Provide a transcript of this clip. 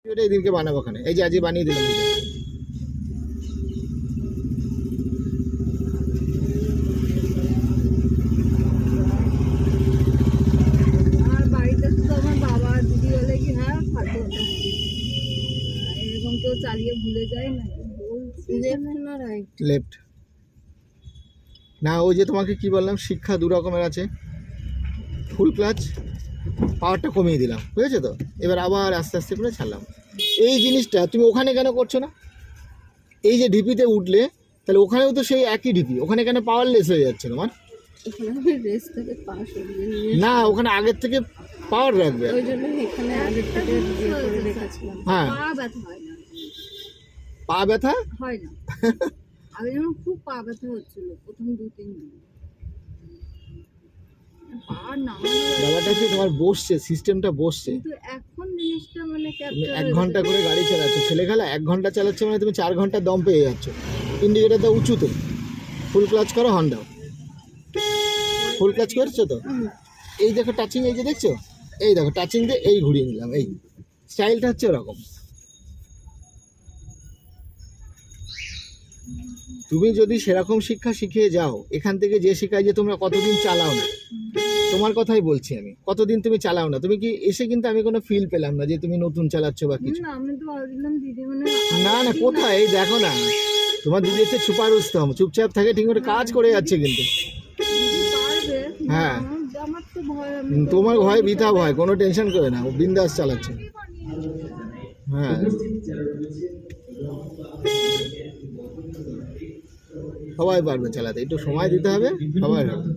এটা এদিনকে বানাবো ওখানে, এই যে আজকে বানিয়ে দিলাম। আর বাড়িতে শুধু আমার বাবা দিদি বলে কি হ্যাঁ ফালতু কথা বলি, এরকম কেউ চালিয়ে ভুলে যায় না বলছি লেফট না রাইট। লেফট না, ওই যে তোমাকে কি বললাম, শিক্ষা দু রকমের আছে, ফুল ক্লাচ, পাওয়ারটা কমিয়ে দিলাম, বুঝেছো তো? এবার আবার আস্তে আস্তে করে ছাড়লাম। এই জিনিসটা তুমি ওখানে কেন করছো না? এই যে ঢিপিতে উঠলে, তাহলে ওখানেও তো সেই একই ঢিপি, ওখানে কেন পাওয়ারলেস হয়ে যাচ্ছে তোমার? এখানে আমি রেস থেকে পা সরিয়ে নিয়ে না, ওখানে আগের থেকে পাওয়ার রাখবে। ওই জন্য এখানে আগের থেকে ইয়ে করে রেখেছিলাম। হ্যাঁ, পা ব্যথা হয় না, পা ব্যথা হয় না। আগে যেমন খুব পা ব্যথা হচ্ছিল প্রথম 2-3 দিন, পা নামানো ব্যাপারটা হচ্ছে তোমার বসছে, সিস্টেমটা বসছে। কিন্তু এখন জিনিসটা মানে তুমি ক্যাপচার 1 ঘন্টা করে গাড়ি চালাচ্ছ, ছেলে খেলা 1 ঘন্টা চালাচ্ছ মানে তুমি 4 ঘন্টা দম পেয়ে যাচ্ছ। ইন্ডিকেটারটা উঁচুতে, ফুল ক্লাচ করো, হর্ন দাও। ফুল ক্লাচ করছো তো? এই দেখো টাচিং, এই যে দেখছো, এই দেখো টাচিং দিয়ে এই ঘুরিয়ে নিলাম, এই স্টাইলটা হচ্ছে ওরকম। তুমি যদি সেরকম শিক্ষা শিখিয়ে যাও, এখান থেকে যে শেখায় যে তোমরা কতদিন চালাও না, তোমার কথাই বলছি আমি, কতদিন তুমি চালাও না, তুমি কি এসে কিন্তু আমি কোনো ফিল পেলাম না যে তুমি নতুন চালাচ্ছ বা কিছু। না আমি তো ভাবছিলাম দিদি মানে না না, কোথায়, এই দেখো না, তোমার দিদি হচ্ছে সুপার উত্তম, চুপচাপ থাকে, ঠিক করে কাজ করে যাচ্ছে কিন্তু। দিদি পারবে। হ্যাঁ, আমার তো ভয়, তোমার ভয় বৃথা ভয়, কোনো টেনশন করে না, ও বিন্দাস চালাচ্ছে। হ্যাঁ, সবাই পারবে চালাতে, একটু সময় দিতে হবে, সবাই পারবে।